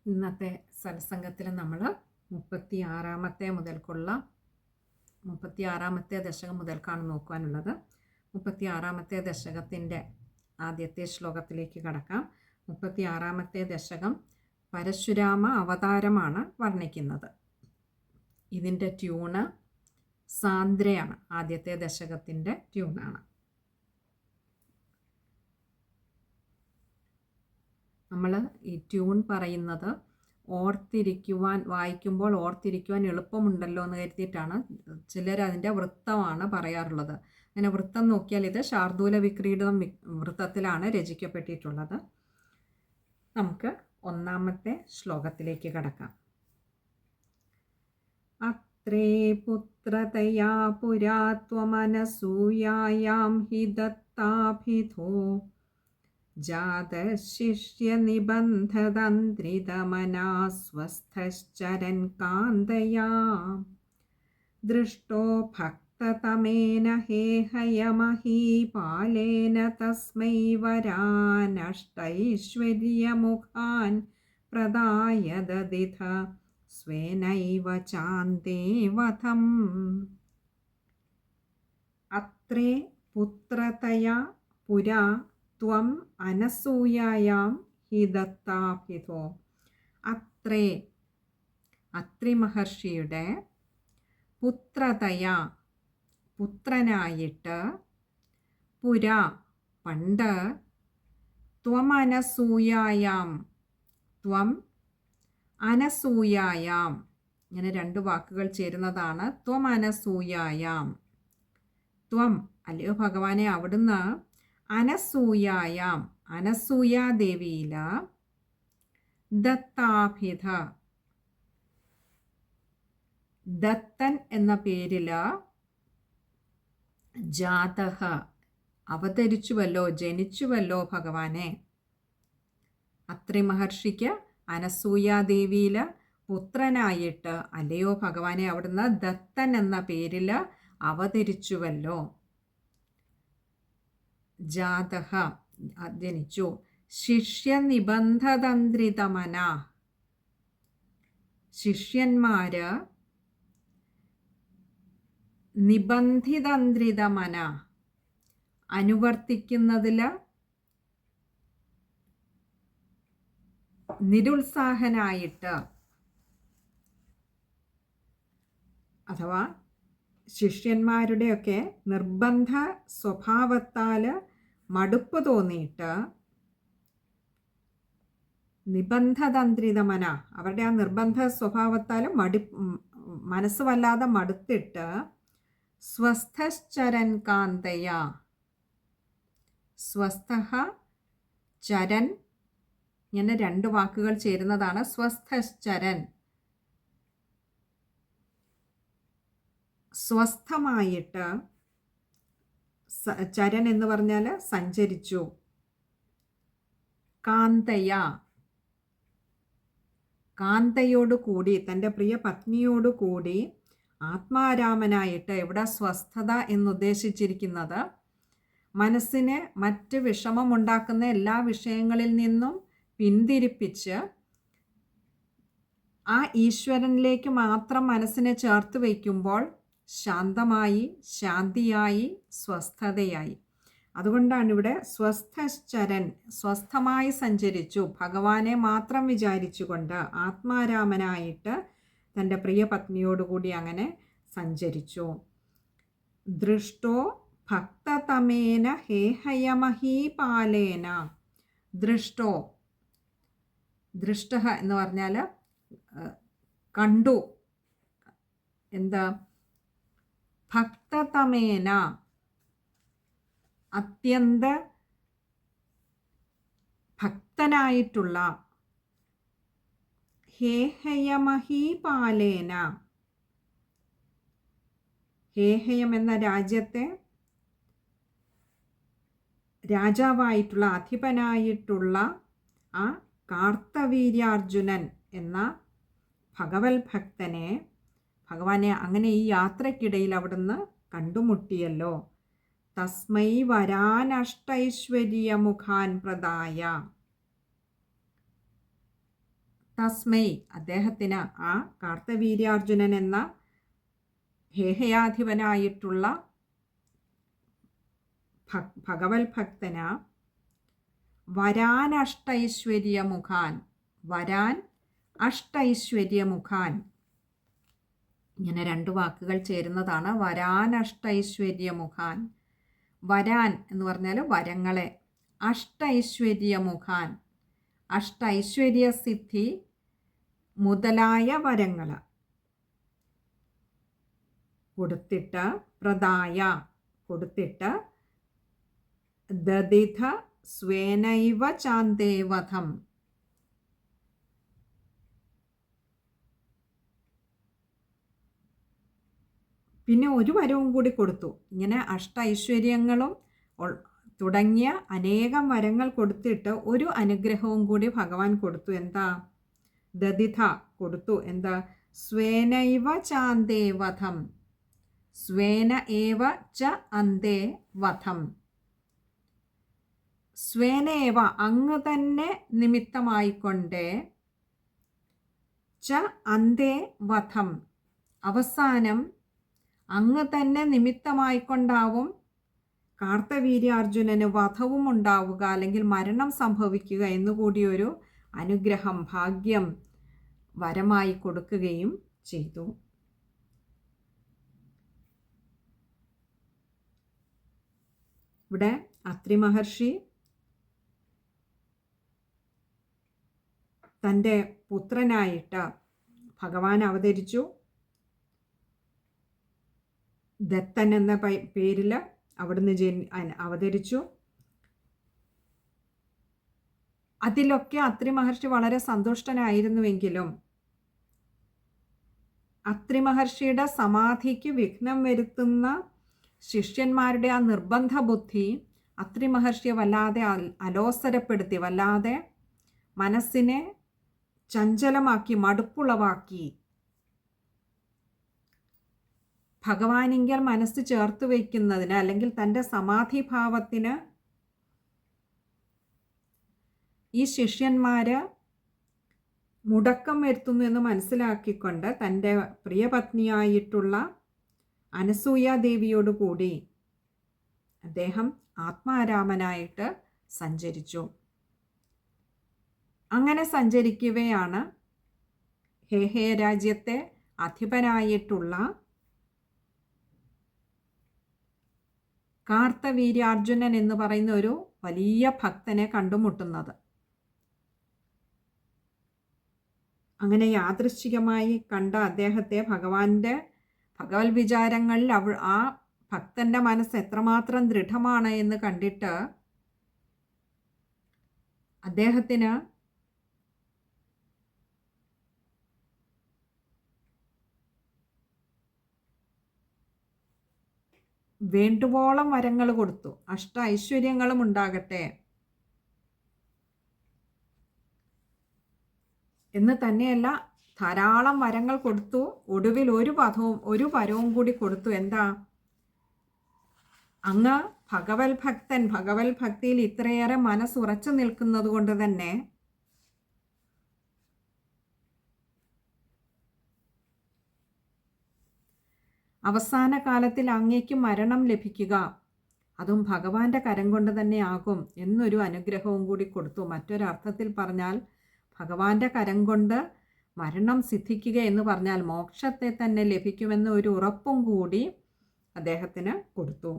ഇന്നത്തെ സത്സംഗത്തിൽ നമ്മൾ 36ാമത്തെ ദശകം മുതൽക്കാണ് നോക്കുവാനുള്ളത്. 36ാമത്തെ ദശകത്തിൻ്റെ ആദ്യത്തെ ശ്ലോകത്തിലേക്ക് കടക്കാം. 36ാമത്തെ ദശകം പരശുരാമ അവതാരമാണ് വർണ്ണിക്കുന്നത്. ഇതിൻ്റെ ട്യൂണ് സാന്ദ്രയാണ്. ആദ്യത്തെ ദശകത്തിൻ്റെ ട്യൂണാണ്. നമ്മൾ ഈ ട്യൂൺ പറയുന്നത് വായിക്കുമ്പോൾ ഓർത്തിരിക്കുവാൻ എളുപ്പമുണ്ടല്ലോ എന്ന് കരുതിയിട്ടാണ്. ചിലർ അതിൻ്റെ വൃത്തമാണ് പറയാറുള്ളത്. അങ്ങനെ വൃത്തം നോക്കിയാൽ ഇത് ശാർദൂല വിക്രീഡിതം വൃത്തത്തിലാണ് രചിക്കപ്പെട്ടിട്ടുള്ളത്. നമുക്ക് ഒന്നാമത്തെ ശ്ലോകത്തിലേക്ക് കടക്കാം. അത്രേ പുത്രതയാ പുരാത്വമനസൂയായാം ഹി ദത്താഭിധോ ജാതശിഷ്യനിബന്ധതന്ത്രിതമനാസ്വസ്ഥശ്ചരൻ കാന്തയാ ദൃഷ്ടോ ഭക്തതമേന ഹേഹയമഹീപാലേന തസ്മൈ വരാനഷ്ടൈശ്വര്യമുഖാൻ പ്രദായ ദദിഥ സ്വേനൈവ ചാന്തേ വധം. അത്രേ പുത്രതയാ പുരാ ത്വം അനസൂയായാം ഹി ദത്താഭിധോ. അത്രി മഹർഷിയുടെ പുത്രതയാ പുത്രനായിട്ട് പുരാ പണ്ട് ത്വം അനസൂയായാം ഇങ്ങനെ രണ്ട് വാക്കുകൾ ചേരുന്നതാണ് ത്വം അനസൂയായാം. ത്വം അല്ലയോ ഭഗവാനെ, അവിടുന്ന് അനസൂയാദേവിയില ദത്താഭിധ ദത്തൻ എന്ന പേരില് ജാതഃ അവതരിച്ചുവല്ലോ, ജനിച്ചുവല്ലോ ഭഗവാനെ. അത്രി മഹർഷിക്ക് അനസൂയാദേവിയില് പുത്രനായിട്ട് അല്ലയോ ഭഗവാനെ അവിടുന്ന് ദത്തൻ എന്ന പേരില് അവതരിച്ചുവല്ലോ. ജാതഃ ജനിച്ചു. ശിഷ്യനിബന്ധതന്ത്രിതമന ശിഷ്യന്മാര് നിബന്ധിതന്ത്രിതമന അനുവർത്തിക്കുന്നതില് നിരുത്സാഹനായിട്ട്, അഥവാ ശിഷ്യന്മാരുടെയൊക്കെ നിർബന്ധ സ്വഭാവത്താൽ മടുപ്പ് തോന്നിയിട്ട് നിബന്ധതന്ത്രിതമന അവരുടെ ആ നിർബന്ധ സ്വഭാവത്താൽ മനസ്സ് വല്ലാതെ മടുത്തിട്ട് സ്വസ്ഥശ്ചരൻ കാന്തയ സ്വസ്ഥഃ ചരൻ ഇങ്ങനെ രണ്ട് വാക്കുകൾ ചേരുന്നതാണ് സ്വസ്ഥശ്ചരൻ. സ്വസ്ഥമായിട്ട്, ചരൻ എന്ന് പറഞ്ഞാൽ സഞ്ചരിച്ചു. കാന്തയോടുകൂടി തൻ്റെ പ്രിയ പത്നിയോടുകൂടി ആത്മാരാമനായിട്ട്. ഇവിടെ സ്വസ്ഥത എന്നുദ്ദേശിച്ചിരിക്കുന്നത് മനസ്സിന് മറ്റ് വിഷമമുണ്ടാക്കുന്ന എല്ലാ വിഷയങ്ങളിൽ നിന്നും പിന്തിരിപ്പിച്ച് ആ ഈശ്വരനിലേക്ക് മാത്രം മനസ്സിനെ ചേർത്ത് വയ്ക്കുമ്പോൾ ശാന്തമായി, ശാന്തിയായി, സ്വസ്ഥതയായി. അതുകൊണ്ടാണ് ഇവിടെ സ്വസ്ഥശ്ചരൻ സ്വസ്ഥമായി സഞ്ചരിച്ചു. ഭഗവാനെ മാത്രം വിചാരിച്ചുകൊണ്ട് ആത്മാരാമനായിട്ട് തൻ്റെ പ്രിയ പത്നിയോടുകൂടി അങ്ങനെ സഞ്ചരിച്ചു. ദൃഷ്ടോ ഭക്തതമേന ഹേഹയമഹീപാലേന. ദൃഷ്ട എന്ന് പറഞ്ഞാൽ കണ്ടു. എന്താ? ഭക്തതമേന അത്യന്ത ഭക്തനായിട്ടുള്ള, ഹേഹയമഹീപാലേന ഹേഹയം എന്ന രാജ്യത്തെ രാജാവായിട്ടുള്ള, അധിപനായിട്ടുള്ള ആ കാർത്തവീര്യാർജുനൻ എന്ന ഭഗവത് ഭഗവാനെ അങ്ങനെ ഈ യാത്രക്കിടയിൽ അവിടുന്ന് കണ്ടുമുട്ടിയല്ലോ. തസ്മൈ വരാനഷ്ടൈശ്വര്യമുഖാൻ പ്രദായ. തസ്മൈ അദ്ദേഹത്തിന്, ആ കാർത്തവീര്യാർജുനൻ എന്ന ഹേഹയാധിപനായിട്ടുള്ള ഭഗവത് ഭക്തന് വരാൻ അഷ്ടൈശ്വര്യമുഖാൻ, വരാൻ അഷ്ടൈശ്വര്യമുഖാൻ, ഇങ്ങനെ രണ്ട് വാക്കുകൾ ചേരുന്നതാണ് വരാൻ അഷ്ടൈശ്വര്യമുഖാൻ. വരാൻ എന്ന് പറഞ്ഞാൽ വരങ്ങളെ, അഷ്ടൈശ്വര്യമുഖാൻ അഷ്ടൈശ്വര്യസിദ്ധി മുതലായ വരങ്ങൾ കൊടുത്തിട്ട്, പ്രദായ കൊടുത്തിട്ട്, ദദിഥ സ്വേനൈവ ചാന്തേവധം, പിന്നെ ഒരു വരവും കൂടി കൊടുത്തു. ഇങ്ങനെ അഷ്ടൈശ്വര്യങ്ങളും തുടങ്ങിയ അനേകം വരങ്ങൾ കൊടുത്തിട്ട് ഒരു അനുഗ്രഹവും കൂടി ഭഗവാൻ കൊടുത്തു. എന്താ? ദദിഥ കൊടുത്തു. എന്താ? സ്വേനൈവ ചാന്തേ വധം, സ്വേന ഏവ ച അന്തേ വധം, സ്വേനേവ അങ്ങ് തന്നെ നിമിത്തമായിക്കൊണ്ട്, ച അന്തേ വധം അവസാനം അങ്ങ് തന്നെ നിമിത്തമായിക്കൊണ്ടാവും കാർത്തവീര്യാർജുനന് വധവും ഉണ്ടാവുക, അല്ലെങ്കിൽ മരണം സംഭവിക്കുക എന്നുകൂടിയൊരു അനുഗ്രഹം, ഭാഗ്യം വരമായി കൊടുക്കുകയും ചെയ്തു. ഇവിടെ അത്രി മഹർഷി തൻ്റെ പുത്രനായിട്ട് ഭഗവാൻ അവതരിച്ചു. ദത്തൻ എന്ന പേരിൽ അവിടുന്ന് അവതരിച്ചു. അതിലൊക്കെ അത്രി മഹർഷി വളരെ സന്തുഷ്ടനായിരുന്നുവെങ്കിലും അത്രി മഹർഷിയുടെ സമാധിക്ക് വിഘ്നം വരുത്തുന്ന ശിഷ്യന്മാരുടെ ആ നിർബന്ധ ബുദ്ധി അത്രി മഹർഷിയെ വല്ലാതെ അലോസരപ്പെടുത്തി, വല്ലാതെ മനസ്സിനെ ചഞ്ചലമാക്കി, മടുപ്പുളവാക്കി. ഭഗവാനിങ്കൽ മനസ്സ് ചേർത്ത് വയ്ക്കുന്നതിന്, അല്ലെങ്കിൽ തൻ്റെ സമാധിഭാവത്തിന് ഈ ശിഷ്യന്മാർ മുടക്കം വരുത്തുന്നു എന്ന് മനസ്സിലാക്കിക്കൊണ്ട് തൻ്റെ പ്രിയപത്നിയായിട്ടുള്ള അനസൂയാദേവിയോട് കൂടി അദ്ദേഹം ആത്മാരാമനായിട്ട് സഞ്ചരിച്ചു. അങ്ങനെ സഞ്ചരിക്കവെയാണ് ഹേഹയ രാജ്യത്തെ അധിപനായിട്ടുള്ള കാർത്തവീര്യാർജുനൻ എന്ന് പറയുന്ന ഒരു വലിയ ഭക്തനെ കണ്ടുമുട്ടുന്നത്. അങ്ങനെ യാദൃശ്ചികമായി കണ്ട അദ്ദേഹത്തെ ഭഗവാന്റെ ഭഗവത് വിചാരങ്ങളിൽ ആ ഭക്തന്റെ മനസ്സ് എത്രമാത്രം ദൃഢമാണ് എന്ന് കണ്ടിട്ട് അദ്ദേഹത്തിന് വേണ്ടുവോളം വരങ്ങൾ കൊടുത്തു. അഷ്ട ഐശ്വര്യങ്ങളും ഉണ്ടാകട്ടെ എന്ന് തന്നെയല്ല, ധാരാളം വരങ്ങൾ കൊടുത്തു. ഒടുവിൽ ഒരു വരവും കൂടി കൊടുത്തു. എന്താ? അങ്ങ് ഭഗവത് ഭക്തൻ, ഭഗവത് ഭക്തിയിൽ ഇത്രയേറെ മനസ്സുറച്ചു നിൽക്കുന്നത് കൊണ്ട് തന്നെ അവസാന കാലത്തിൽ അങ്ങേക്ക് മരണം ലഭിക്കുക, അതും ഭഗവാന്റെ കരം കൊണ്ട് തന്നെ ആകും എന്നൊരു അനുഗ്രഹവും കൂടി കൊടുത്തു. മറ്റൊരർത്ഥത്തിൽ പറഞ്ഞാൽ ഭഗവാന്റെ കരം കൊണ്ട് മരണം സിദ്ധിക്കുക എന്ന് പറഞ്ഞാൽ മോക്ഷത്തെ തന്നെ ലഭിക്കുമെന്ന ഒരു ഉറപ്പും കൂടി അദ്ദേഹത്തിന് കൊടുത്തു.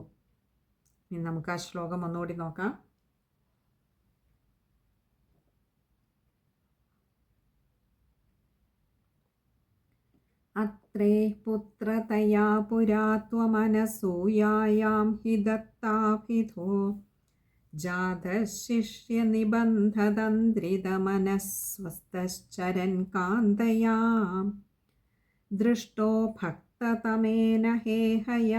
ഇനി നമുക്ക് ആ ശ്ലോകം ഒന്നുകൂടി നോക്കാം. അത്രേ പുത്രതയാ പുരാ ത്വമനസൂയായാം ഹി ദത്താഭിധോ ജാതശിഷ്യനിബന്ധതന്ത്രിതമനസ്വസ്ഥശ്ചരൻ കാന്തയാം ദൃഷ്ടോ ഭക്തതമേന ഹേഹയമഹീപാലേന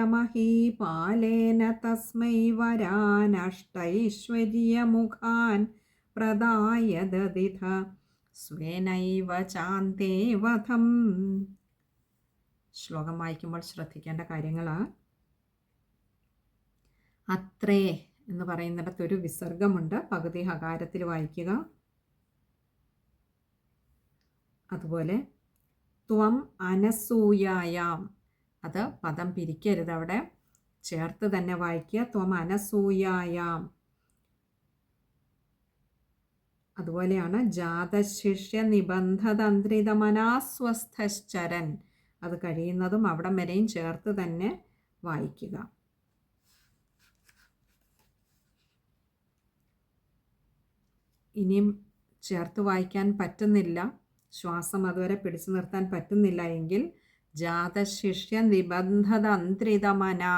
തസ്മൈ വരാനഷ്ടൈശ്വര്യമുഖാൻ പ്രദായ ദദിഥ സ്വേനൈവ ചാന്തേ വധം. ശ്ലോകം വായിക്കുമ്പോൾ ശ്രദ്ധിക്കേണ്ട കാര്യങ്ങൾ: അത്രേ എന്ന് പറയുന്നിടത്തൊരു വിസർഗമുണ്ട്, പകുതി ഹകാരത്തിൽ വായിക്കുക. അതുപോലെ ത്വം അനസൂയായാം, അത് പദം പിരിക്കരുത്, അവിടെ ചേർത്ത് തന്നെ വായിക്കുക. ത്വം അനസൂയായാം. അതുപോലെയാണ് ജാതശിഷ്യ നിബന്ധതന്ത്രിതമനാസ്വസ്ഥശ്ചരൻ, അത് കഴിയുന്നതും അവിടം വരെയും ചേർത്ത് തന്നെ വായിക്കുക. ഇനിയും ചേർത്ത് വായിക്കാൻ പറ്റുന്നില്ല, ശ്വാസം അതുവരെ പിടിച്ചു നിർത്താൻ പറ്റുന്നില്ല എങ്കിൽ ജാതശിഷ്യ നിബന്ധതന്ത്രിതമനാ,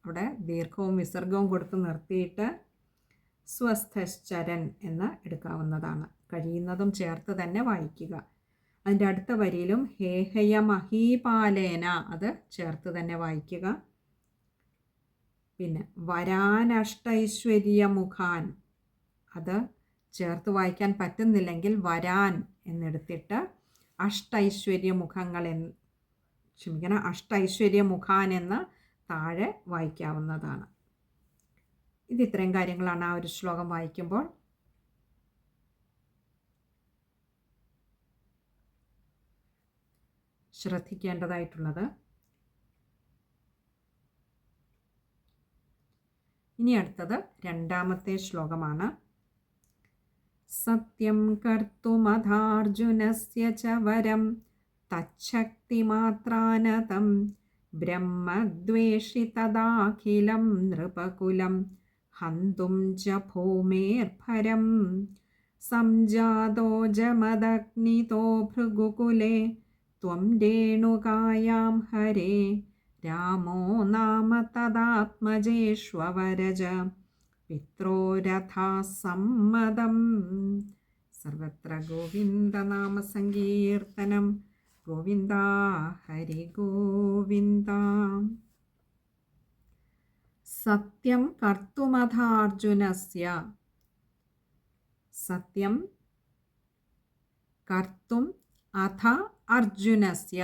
അവിടെ ദീർഘവും വിസർഗവും കൊടുത്ത് നിർത്തിയിട്ട് സ്വസ്ഥശ്ചരൻ എന്ന് എടുക്കാവുന്നതാണ്. കഴിയുന്നതും ചേർത്ത് തന്നെ വായിക്കുക. അതിൻ്റെ അടുത്ത വരിയിലും ഹേഹയ മഹീപാലേന, അത് ചേർത്ത് തന്നെ വായിക്കുക. പിന്നെ വരാനഷ്ടൈശ്വര്യമുഖാൻ, അത് ചേർത്ത് വായിക്കാൻ പറ്റുന്നില്ലെങ്കിൽ വരാൻ എന്നെടുത്തിട്ട് അഷ്ടൈശ്വര്യമുഖാൻ എന്ന് താഴെ വായിക്കാവുന്നതാണ്. ഇത് ഇത്രയും കാര്യങ്ങളാണ് ആ ഒരു ശ്ലോകം വായിക്കുമ്പോൾ ശ്രദ്ധിക്കേണ്ടതായിട്ടുള്ളത്. ഇനി അടുത്തത് രണ്ടാമത്തെ ശ്ലോകമാണ്. സത്യം കർത്തുമഥാർജുനസ്യ ച വരം തച്ഛക്തിമാത്രാനതം ബ്രഹ്മദ്വേഷി തദാഖിലം നൃപകുലം ഹന്തും ച ഭൂമേർഭരം സംജാതോ ജമദഗ്നിതോ ഭൃഗുകുലേ ത്വം രേണുകായാം ഹരേ രാമോ നാമ തദാത്മജേഷ്വവരജ പിത്രോരഥാസമ്മതം. സർവത്ര ഗോവിന്ദനാമസങ്കീർത്തനം. ഗോവിന്ദ ഹരി ഗോവിന്ദ. സത്യം കർത്തുമഥാർജുനസ്യ, സത്യം കർത്തും അഥ അർജുനസ്യ,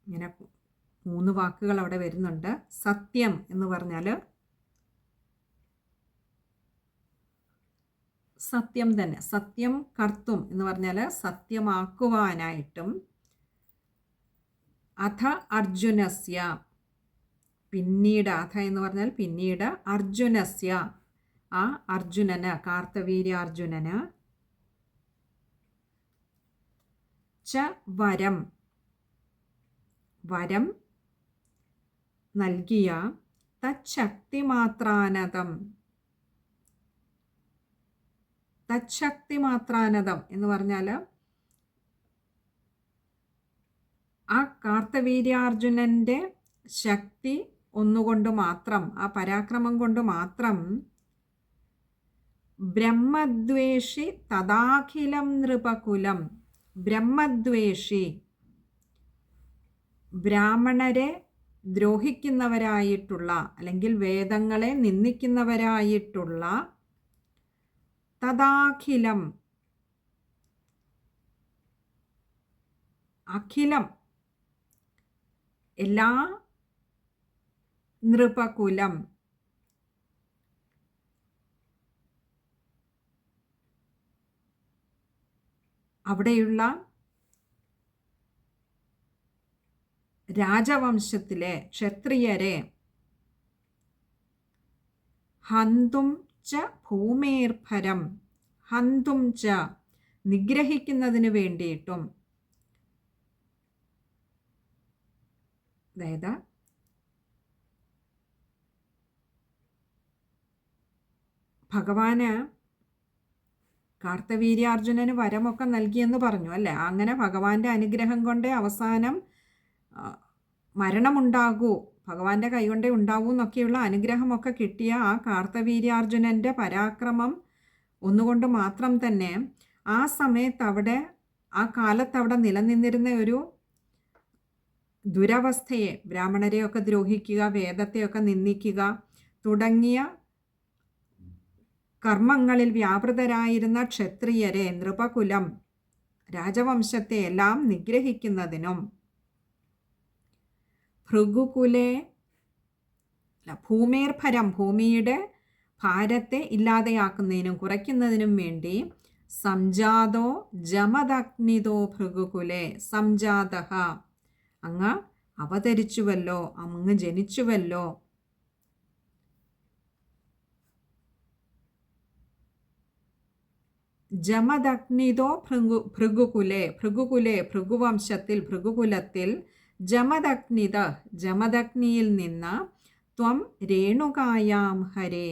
ഇങ്ങനെ 3 വാക്കുകൾ അവിടെ വരുന്നുണ്ട്. സത്യം എന്ന് പറഞ്ഞാൽ സത്യം തന്നെ, സത്യം കർത്തും എന്ന് പറഞ്ഞാൽ സത്യമാക്കുവാനായിട്ടും, അഥ അർജുനസ്യ പിന്നീട്, അഥ എന്ന് പറഞ്ഞാൽ പിന്നീട്, അർജുനസ്യ ആ അർജുനന്, കാർത്തവീര്യാർജുനന്, ച വരം വരം നൽകിയ, തച്ഛക്തിമാത്രാനതം തച്ഛക്തിമാത്രാനതം എന്ന് പറഞ്ഞാൽ ആ കാർത്തവീര്യാർജുനൻ്റെ ശക്തി ഒന്നുകൊണ്ട് മാത്രം, ആ പരാക്രമം കൊണ്ട് മാത്രം, ബ്രഹ്മദ്വേഷി തദാഖിലം നൃപകുലം, ബ്രഹ്മദ്വേഷി ബ്രാഹ്മണരെ ദ്രോഹിക്കുന്നവരായിട്ടുള്ള അല്ലെങ്കിൽ വേദങ്ങളെ നിന്ദിക്കുന്നവരായിട്ടുള്ള, തദാഖിലം അഖിലം എല്ലാ, നൃപകുലം അവിടെയുള്ള രാജവംശത്തിലെ ക്ഷത്രിയരെ, ഹന്തും ച ഭൂമേർഭരം, ഹന്തും ച നിഗ്രഹിക്കുന്നതിന് വേണ്ടിയിട്ടും, അതായത് ഭഗവാന് കാർത്തവീര്യാർജുനന് വരമൊക്കെ നൽകിയെന്ന് പറഞ്ഞു അല്ലേ. അങ്ങനെ ഭഗവാന്റെ അനുഗ്രഹം കൊണ്ടേ അവസാനം മരണമുണ്ടാകൂ, ഭഗവാന്റെ കൈകൊണ്ടേ ഉണ്ടാവൂ എന്നൊക്കെയുള്ള അനുഗ്രഹമൊക്കെ കിട്ടിയ ആ കാർത്തവീര്യാർജുനൻ്റെ പരാക്രമം ഒന്നുകൊണ്ട് മാത്രം തന്നെ ആ സമയത്ത് അവിടെ, ആ കാലത്ത് അവിടെ നിലനിന്നിരുന്ന ഒരു ദുരവസ്ഥയെ, ബ്രാഹ്മണരെയൊക്കെ ദ്രോഹിക്കുക, വേദത്തെയൊക്കെ നിന്ദിക്കുക തുടങ്ങിയ കർമ്മങ്ങളിൽ വ്യാപൃതരായിരുന്ന ക്ഷത്രിയരെ, നൃപകുലം രാജവംശത്തെ എല്ലാം നിഗ്രഹിക്കുന്നതിനും, ഭൃഗുകുലേ ഭൂമേർഭരം ഭൂമിയുടെ ഭാരത്തെ ഇല്ലാതെയാക്കുന്നതിനും കുറയ്ക്കുന്നതിനും വേണ്ടി, സംജാതോ ജമദഗ്നിതോ ഭൃഗുകുലെ. സംജാതഃ അങ്ങ് അവതരിച്ചുവല്ലോ, അങ്ങ് ജനിച്ചുവല്ലോ. ജമദഗ്നിതോ ഭൃഗുകുലെ. ഭൃഗുകുലെ ഭൃഗുവംശത്തിൽ, ഭൃഗുകുലത്തിൽ. ജമദഗ്നിത ജമദഗ്നിയിൽ നിന്ന്. ത്വം രേണുകായാം ഹരേ.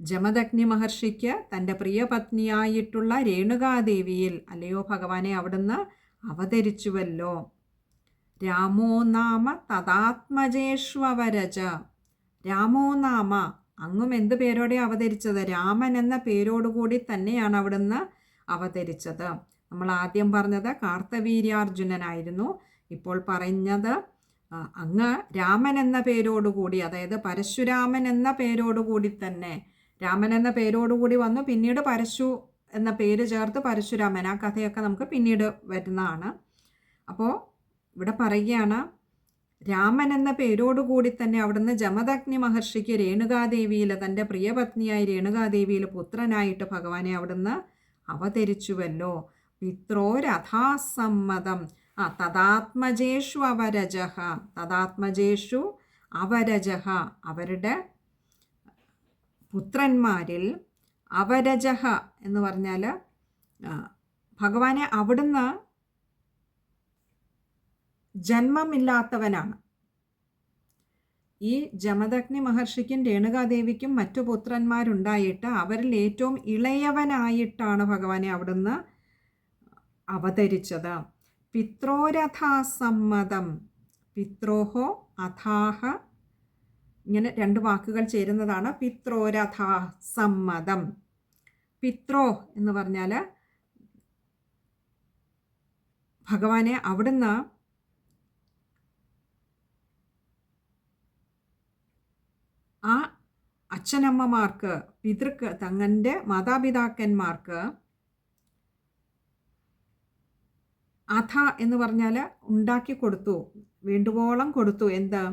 ജമദഗ്നി മഹർഷിക്ക് തൻ്റെ പ്രിയപത്നിയായിട്ടുള്ള രേണുകാദേവിയിൽ, അല്ലയോ ഭഗവാനെ, അവിടുന്ന് അവതരിച്ചുവല്ലോ. രാമോ നാമ തദാത്മജേഷ്വരജ. രാമോ നാമ അങ്ങും എന്ത് പേരോടെ അവതരിച്ചത്? രാമൻ എന്ന പേരോടുകൂടി തന്നെയാണ് അവിടുന്ന് അവതരിച്ചത്. നമ്മൾ ആദ്യം പറഞ്ഞത് കാർത്തവീര്യാർജുനനായിരുന്നു. ഇപ്പോൾ പറഞ്ഞത് അങ്ങ് രാമൻ എന്ന പേരോടുകൂടി, അതായത് പരശുരാമൻ എന്ന പേരോടുകൂടി തന്നെ. രാമൻ എന്ന പേരോടുകൂടി വന്നു, പിന്നീട് പരശു എന്ന പേര് ചേർത്ത് പരശുരാമൻ. ആ കഥയൊക്കെ നമുക്ക് പിന്നീട് വരുന്നതാണ്. അപ്പോൾ ഇവിടെ പറയുകയാണ്, രാമൻ എന്ന പേരോടുകൂടി തന്നെ അവിടുന്ന് ജമദഗ്നി മഹർഷിക്ക് രേണുകാദേവിയിൽ, തൻ്റെ പ്രിയപത്നിയായ രേണുകാദേവിയിൽ പുത്രനായിട്ട് ഭഗവാനെ അവിടുന്ന് അവതരിച്ചുവല്ലോ. പിത്രോരഥാസമ്മതം. തദാത്മജേഷു അവരജഃ. തദാത്മജേഷു അവരജഃ അവരുടെ പുത്രന്മാരിൽ. അവരജഃ എന്ന് പറഞ്ഞാൽ ഭഗവാനെ അവിടുന്ന് ജന്മമില്ലാത്തവനാണ്. ഈ ജമദഗ്നി മഹർഷിക്കും രേണുകാദേവിക്കും മറ്റു പുത്രന്മാരുണ്ടായിട്ട് അവരിൽ ഏറ്റവും ഇളയവനായിട്ടാണ് ഭഗവാനെ അവിടുന്ന് അവതരിച്ചത്. പിത്രോരഥാസമ്മതം. പിത്രോഹോ അഥാഹ, ഇങ്ങനെ രണ്ട് വാക്കുകൾ ചേരുന്നതാണ് പിത്രോരഥാസമ്മതം. പിത്രോ എന്ന് പറഞ്ഞാൽ ഭഗവാനെ അവിടുന്ന് ആ അച്ഛനമ്മമാർക്ക്, തങ്ങളുടെ മാതാപിതാക്കന്മാർക്ക്, അഥ എന്ന് പറഞ്ഞാൽ ഉണ്ടാക്കി കൊടുത്തു, വേണ്ടുവോളം കൊടുത്തു. എന്ത്?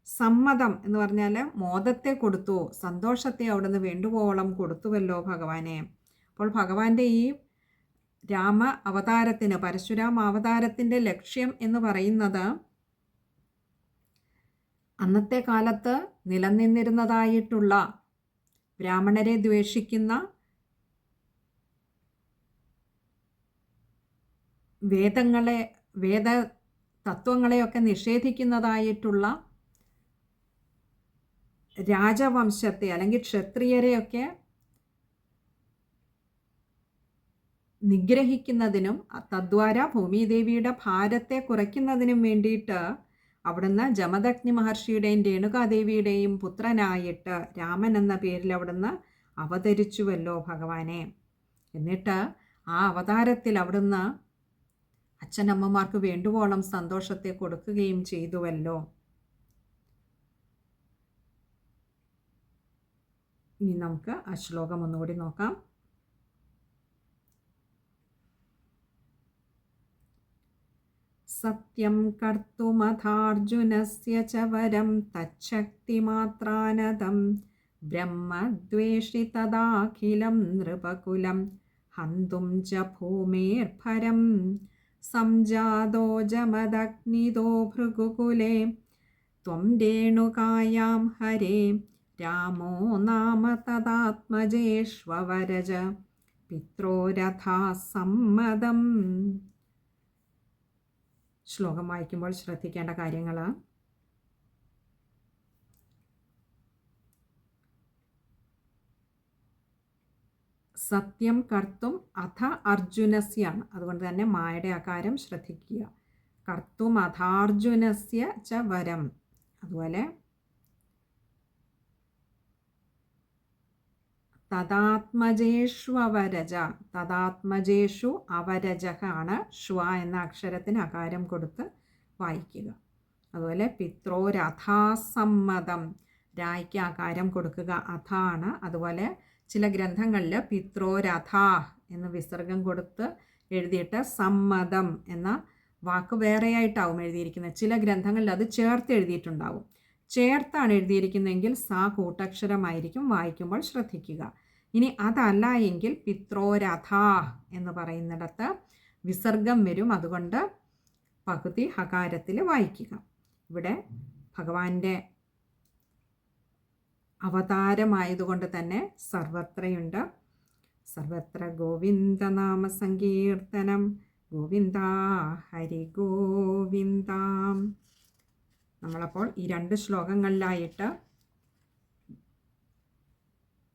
സമ്മതം എന്ന് പറഞ്ഞാൽ മോദത്തെ കൊടുത്തു, സന്തോഷത്തെ അവിടുന്ന് വേണ്ടുവോളം കൊടുത്തുവല്ലോ ഭഗവാനെ. അപ്പോൾ ഭഗവാന്റെ ഈ രാമ അവതാരത്തിന്, പരശുരാമ അവതാരത്തിൻ്റെ ലക്ഷ്യം എന്ന് പറയുന്നത് അന്നത്തെ കാലത്ത് നിലനിന്നിരുന്നതായിട്ടുള്ള ബ്രാഹ്മണരെ ദ്വേഷിക്കുന്ന, വേദ തത്വങ്ങളെയൊക്കെ നിഷേധിക്കുന്നതായിട്ടുള്ള രാജവംശത്തെ അല്ലെങ്കിൽ ക്ഷത്രിയരെയൊക്കെ നിഗ്രഹിക്കുന്നതിനും തദ്വാര ഭൂമിദേവിയുടെ ഭാരത്തെ കുറയ്ക്കുന്നതിനും വേണ്ടിയിട്ട് അവിടുന്ന് ജമദഗ്നി മഹർഷിയുടെയും രേണുകാദേവിയുടെയും പുത്രനായിട്ട് രാമൻ എന്ന പേരിൽ അവിടുന്ന് അവതരിച്ചുവല്ലോ ഭഗവാനെ. എന്നിട്ട് ആ അവതാരത്തിൽ അവിടുന്ന് അച്ഛനമ്മമാർക്ക് വേണ്ടുവോളം സന്തോഷത്തെ കൊടുക്കുകയും ചെയ്തുവല്ലോ. ഇനി നമുക്ക് ആ ശ്ലോകം ഒന്നുകൂടി നോക്കാം. സത്യം കർത്തുമഥാർജുനസ്യ ച വരം തച്ഛക്തിമാത്രാനദം ബ്രഹ്മദ്വേഷി തദാഖിലം നൃപകുലം ഹന്തും ച ഭൂമേർഭരം സംജാതോ ജമദഗ്നിതോ ഭൃഗുകുലേ ത്വം രേണുകായാം ഹരേ രാമോ നാമ തദാത്മജേഷ്വരജ പിത്രോരഥാസമ്മതം. ശ്ലോകം വായിക്കുമ്പോൾ ശ്രദ്ധിക്കേണ്ട കാര്യങ്ങൾ: സത്യം കർത്തും അഥ അർജുനസ്യാണ്, അതുകൊണ്ട് തന്നെ മായയുടെ ആകാരം ശ്രദ്ധിക്കുക. കർത്തും അഥാർജുനസ്യ ച വരം, അതുപോലെ തദാത്മജേഷു അവരജ, തദാത്മജേഷു അവരജഃ ആണ് ശ്വ എന്ന അക്ഷരത്തിന് അകാരം കൊടുത്ത് വായിക്കുക. അതുപോലെ പിത്രോരഥാസമ്മതം, രായ്ക്ക് ആകാരം കൊടുക്കുക, അഥാണ്. അതുപോലെ ചില ഗ്രന്ഥങ്ങളിൽ പിത്രോരഥ എന്ന് വിസർഗം കൊടുത്ത് എഴുതിയിട്ട് സമ്മതം എന്ന വാക്ക് വേറെയായിട്ടാവും എഴുതിയിരിക്കുന്നത്. ചില ഗ്രന്ഥങ്ങളിൽ അത് ചേർത്ത് എഴുതിയിട്ടുണ്ടാവും. ചേർത്താണ് എഴുതിയിരിക്കുന്നതെങ്കിൽ സ കൂട്ടക്ഷരമായിരിക്കും, വായിക്കുമ്പോൾ ശ്രദ്ധിക്കുക. ഇനി അതല്ല എങ്കിൽ പിത്രോരഥ എന്ന് പറയുന്നിടത്ത് വിസർഗം വരും. അതുകൊണ്ട് പകുതി ഹകാരത്തിൽ വായിക്കുക. ഇവിടെ ഭഗവാന്റെ അവതാരമായതുകൊണ്ട് തന്നെ സർവത്രയുണ്ട്. സർവത്ര ഗോവിന്ദനാമ സങ്കീർത്തനം, ഗോവിന്ദ ഹരി ഗോവിന്ദ. നമ്മളപ്പോൾ ഈ 2 ശ്ലോകങ്ങളിലായിട്ട്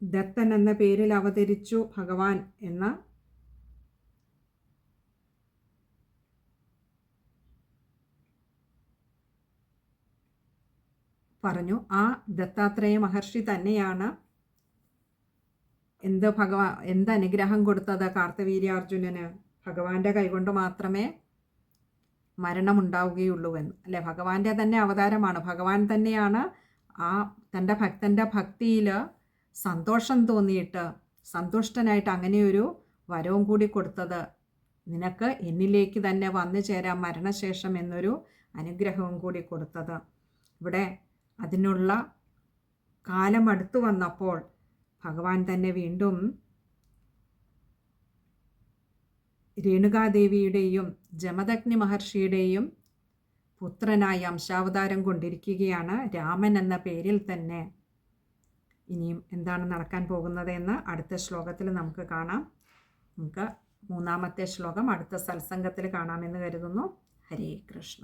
ദത്തൻ എന്ന പേരിൽ അവതരിച്ചു ഭഗവാൻ എന്ന പറഞ്ഞു. ആ ദത്താത്രേയ മഹർഷി തന്നെയാണ് എന്ത് അനുഗ്രഹം കൊടുത്തത് കാർത്തവീര്യാർജുനന്? ഭഗവാന്റെ കൈകൊണ്ട് മാത്രമേ മരണമുണ്ടാവുകയുള്ളൂ എന്ന്, അല്ലെ? ഭഗവാന്റെ തന്നെ അവതാരമാണ്. ഭഗവാൻ തന്നെയാണ് ആ തൻ്റെ ഭക്തൻ്റെ ഭക്തിയിൽ സന്തോഷം തോന്നിയിട്ട് സന്തുഷ്ടനായിട്ട് അങ്ങനെയൊരു വരവും കൂടി കൊടുത്തത്. നിനക്ക് എന്നിലേക്ക് തന്നെ വന്നു ചേരാം മരണശേഷം എന്നൊരു അനുഗ്രഹവും കൂടി കൊടുത്തത്. ഇവിടെ അതിനുള്ള കാലം അടുത്തു വന്നപ്പോൾ ഭഗവാൻ തന്നെ വീണ്ടും രേണുകാദേവിയുടെയും ജമദഗ്നി മഹർഷിയുടെയും പുത്രനായി അംശാവതാരം കൊണ്ടിരിക്കുകയാണ്, രാമൻ എന്ന പേരിൽ തന്നെ. ഇനിയും എന്താണ് നടക്കാൻ പോകുന്നത് എന്ന് അടുത്ത ശ്ലോകത്തിൽ നമുക്ക് കാണാം. നമുക്ക് 3-ാമത്തെ ശ്ലോകം അടുത്ത സത്സംഗത്തിൽ കാണാമെന്ന് കരുതുന്നു. ഹരേ കൃഷ്ണ.